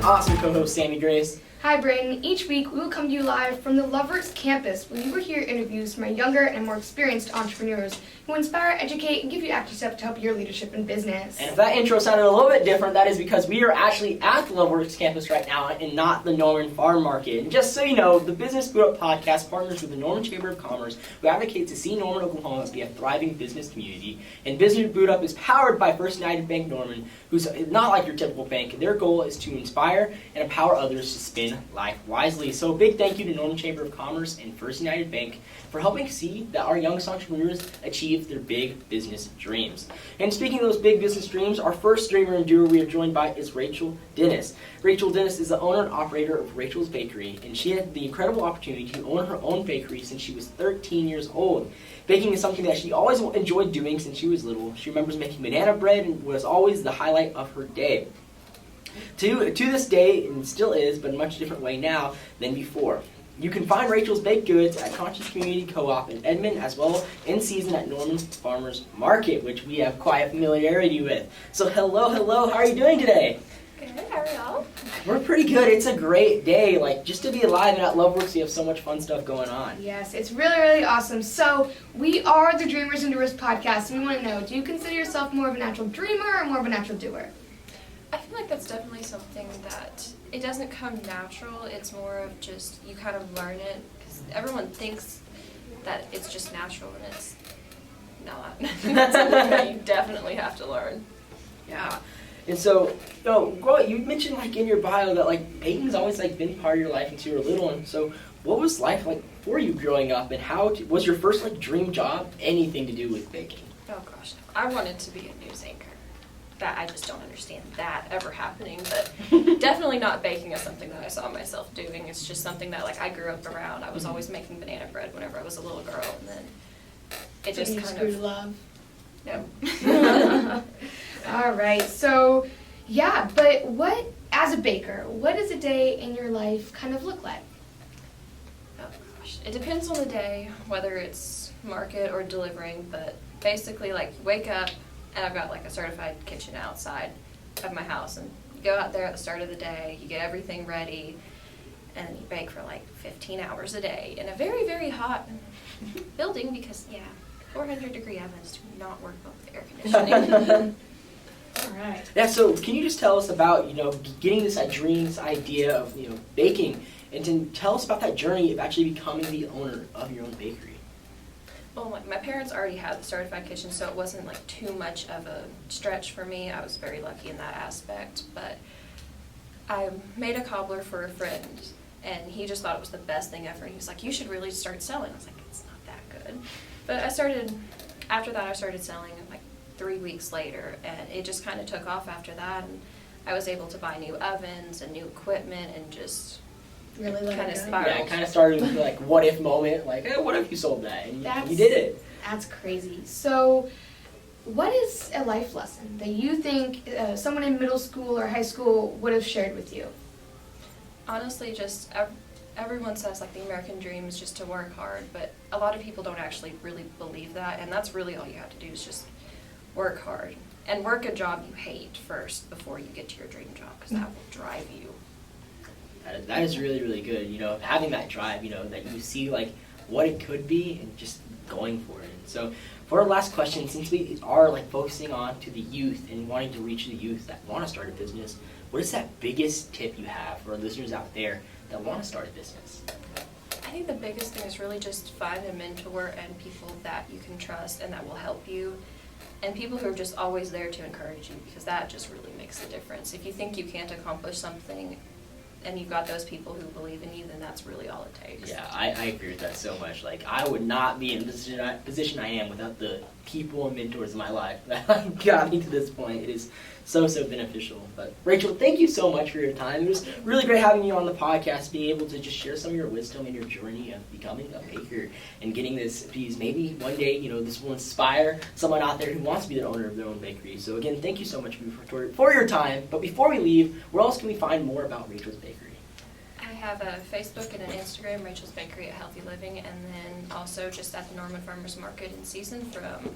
my awesome co-host, Sammy Grace. Hi, Brayden. Each week, we will come to you live from the Loveworks campus, where you will hear interviews from our younger and more experienced entrepreneurs who inspire, educate, and give you active steps to help your leadership in business. And if that intro sounded a little bit different, that is because we are actually at the Loveworks campus right now and not the Norman Farm Market. And just so you know, the Business Boot podcast partners with the Norman Chamber of Commerce, who advocates to see Norman, Oklahoma be a thriving business community. And Business Boot is powered by First United Bank Norman, who's not like your typical bank. Their goal is to inspire and empower others to spin life wisely. So a big thank you to Norman Chamber of Commerce and First United Bank for helping see that our youngest entrepreneurs achieve their big business dreams. And speaking of those big business dreams, our first dreamer and doer we are joined by is Rachel Dennis. Rachel Dennis is the owner and operator of Rachel's Bakery, and she had the incredible opportunity to own her own bakery since she was 13 years old. Baking is something that she always enjoyed doing since she was little. She remembers making banana bread and was always the highlight of her day. To this day, and still is, but in a much different way now than before. You can find Rachel's baked goods at Conscious Community Co-op in Edmond, as well in season at Norman Farmers Market, which we have quite a familiarity with. So hello, how are you doing today? Good, how are y'all? We're pretty good. It's a great day. Like, just to be alive and at Loveworks, you have so much fun stuff going on. Yes, it's really, really awesome. So we are the Dreamers and Doers podcast, and we want to know, do you consider yourself more of a natural dreamer or more of a natural doer? I feel like that's definitely something that it doesn't come natural. It's more of just you kind of learn it because everyone thinks that it's just natural and it's not. That's something that you definitely have to learn. Yeah. And so, you mentioned like in your bio that like baking's always like been part of your life since you were little. And so, what was life like for you growing up? And how was your first like dream job anything to do with baking? Oh gosh, I wanted to be a news anchor. That I just don't understand that ever happening, but definitely not baking is something that I saw myself doing. It's just something that like I grew up around. I was always making banana bread whenever I was a little girl, and then it So just you kind screwed of love. No. All right, so yeah, but as a baker, what does a day in your life kind of look like? Oh gosh, it depends on the day, whether it's market or delivering, but basically like you wake up and I've got like a certified kitchen outside of my house, and you go out there at the start of the day, you get everything ready, and you bake for like 15 hours a day in a very, very hot building because 400-degree ovens do not work well with air conditioning. All right. Yeah, so can you just tell us about, getting this dream, this idea of, baking, and to tell us about that journey of actually becoming the owner of your own bakery? Well, my parents already had the certified kitchen, so it wasn't like too much of a stretch for me. I was very lucky in that aspect, but I made a cobbler for a friend, and he just thought it was the best thing ever. And he was like, "You should really start selling." I was like, "It's not that good," but after that I started selling like 3 weeks later, and it just kind of took off after that, and I was able to buy new ovens and new equipment and just Really kind of go. spiraled. Yeah, it kind of started with like what if moment, like, hey, what if you sold that? And you did it. That's crazy. So what is a life lesson that you think someone in middle school or high school would have shared with you? Honestly, just everyone says like the American dream is just to work hard, but a lot of people don't actually really believe that, and that's really all you have to do is just work hard and work a job you hate first before you get to your dream job, because that will drive you. That is really, really good, having that drive, that you see like what it could be and just going for it. So for our last question, since we are like focusing on to the youth and wanting to reach the youth that want to start a business, what is that biggest tip you have for our listeners out there that want to start a business? I think the biggest thing is really just find a mentor and people that you can trust and that will help you, and people who are just always there to encourage you, because that just really makes a difference. If you think you can't accomplish something and you've got those people who believe in you, then that's really all it takes. Yeah, I agree with that so much. Like, I would not be in the position I am without the people and mentors in my life that got me to this point. It is so beneficial. But Rachel, thank you so much for your time. It was really great having you on the podcast, being able to just share some of your wisdom and your journey of becoming a baker and getting this piece. Maybe one day, this will inspire someone out there who wants to be the owner of their own bakery. So again, thank you so much for your time. But before we leave, where else can we find more about Rachel's Bakery? I have a Facebook and an Instagram, Rachel's Bakery at Healthy Living, and then also just at the Norman Farmers Market in season from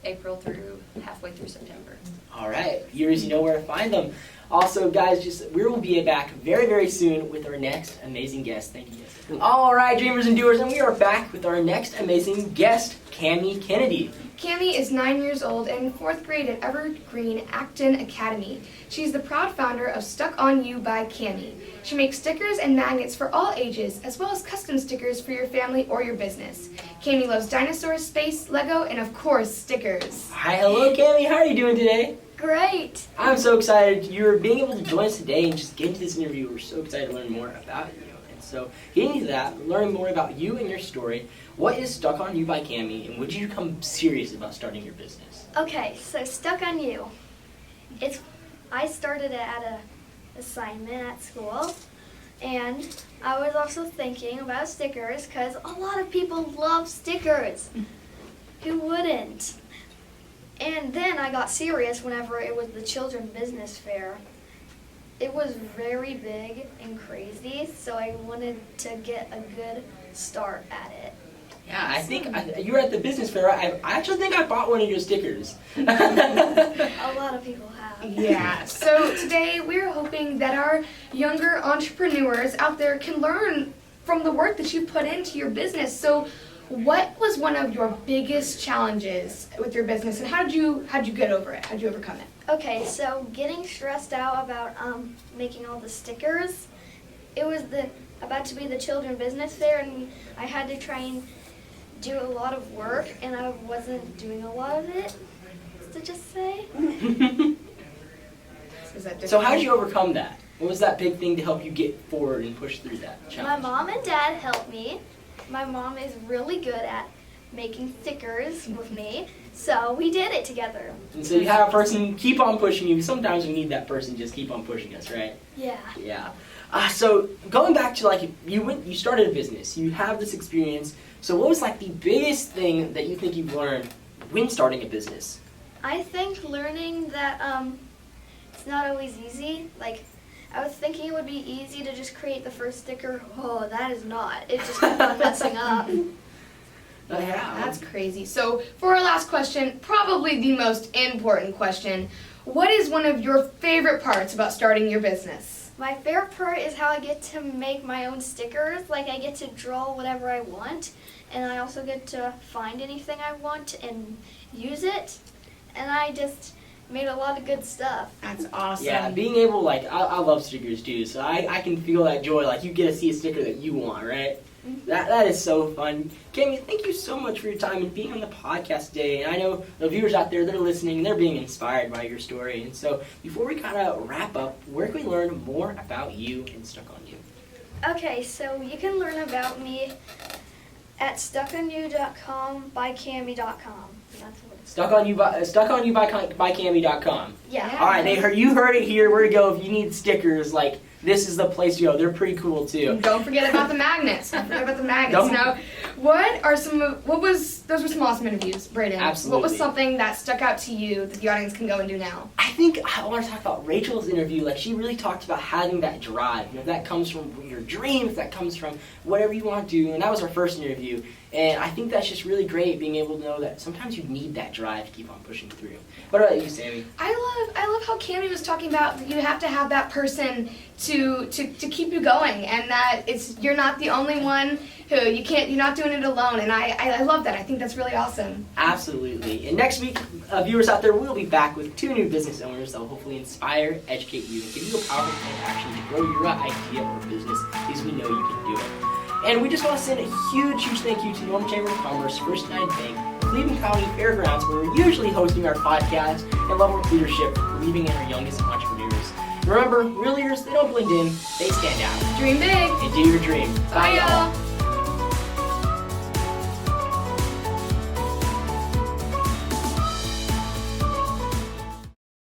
April through halfway through September. All right, viewers, you know where to find them. Also, guys, we will be back very, very soon with our next amazing guest. Thank you, guys. All right, dreamers and doers, and we are back with our next amazing guest, Cami Kennedy. Cami is 9 years old and in 4th grade at Evergreen Acton Academy. She's the proud founder of Stuck on You by Cami. She makes stickers and magnets for all ages, as well as custom stickers for your family or your business. Cami loves dinosaurs, space, Lego, and of course, stickers. Hi, hello, Cami. How are you doing today? Great. I'm so excited you're being able to join us today and just get into this interview. We're so excited to learn more about you. And so, getting into that, learning more about you and your story, what is Stuck on You by Cami, and when did you become serious about starting your business? Okay, so Stuck on You. I started it at an assignment at school, and I was also thinking about stickers because a lot of people love stickers. Who wouldn't? And then I got serious whenever it was the Children's Business Fair. It was very big and crazy, so I wanted to get a good start at it. Yeah, I think you were at the business fair. I actually think I bought one of your stickers. A lot of people have. Yeah, so today we're hoping that our younger entrepreneurs out there can learn from the work that you put into your business. So what was one of your biggest challenges with your business, and how'd you get over it? How'd you overcome it? Okay, so getting stressed out about making all the stickers. It was about to be the Children's Business Fair, and I had to try and do a lot of work, and I wasn't doing a lot of it, to just say. So how did you overcome that? What was that big thing to help you get forward and push through that challenge? My mom and dad helped me. My mom is really good at making stickers with me, so we did it together. And so you had a person keep on pushing you. Sometimes we need that person just keep on pushing us, right? Yeah. Yeah. So going back to you started a business. You have this experience. So what was the biggest thing that you think you've learned when starting a business? I think learning that it's not always easy. I was thinking it would be easy to just create the first sticker. Oh, that is not. It just kept on messing up. Yeah. That's crazy. So for our last question, probably the most important question, what is one of your favorite parts about starting your business? My favorite part is how I get to make my own stickers. I get to draw whatever I want, and I also get to find anything I want and use it. And I just made a lot of good stuff. That's awesome. Yeah, being able, I love stickers too, so I can feel that joy, you get to see a sticker that you want, right? Mm-hmm. That is so fun. Cami, thank you so much for your time and being on the podcast today. And I know the viewers out there, they're listening, and they're being inspired by your story. And so before we kind of wrap up, where can we learn more about you and Stuck on You? Okay, so you can learn about me at stuckonyou.com by Cami.com. That's what it's StuckOnYouByCami.com. Yeah. All right, you heard it here. Where to go if you need stickers? This is the place to go. They're pretty cool too. Don't forget about the magnets. Those were some awesome interviews, Brayden. Absolutely. What was something that stuck out to you that the audience can go and do now? I think I want to talk about Rachel's interview. She really talked about having that drive. That comes from your dreams, that comes from whatever you want to do. And that was our first interview. And I think that's just really great, being able to know that sometimes you need that drive to keep on pushing through. What about you, Sammy? I love how Cami was talking about you have to have that person to keep you going, and that you're not the only one who you're not doing it alone. And I love that. I think that's really awesome. Absolutely. And next week, viewers out there, we'll be back with 2 new business owners that will hopefully inspire, educate you, and give you a powerful plan to action to grow your idea or business, because we know you can do it. And we just want to send a huge, huge thank you to Norman Chamber of Commerce, First United Bank, Cleveland County Fairgrounds, where we're usually hosting our podcast, and Loveworks Leadership for believing in our youngest entrepreneurs. Remember, real leaders, they don't blend in, they stand out. Dream big. And do your dream. Bye, y'all.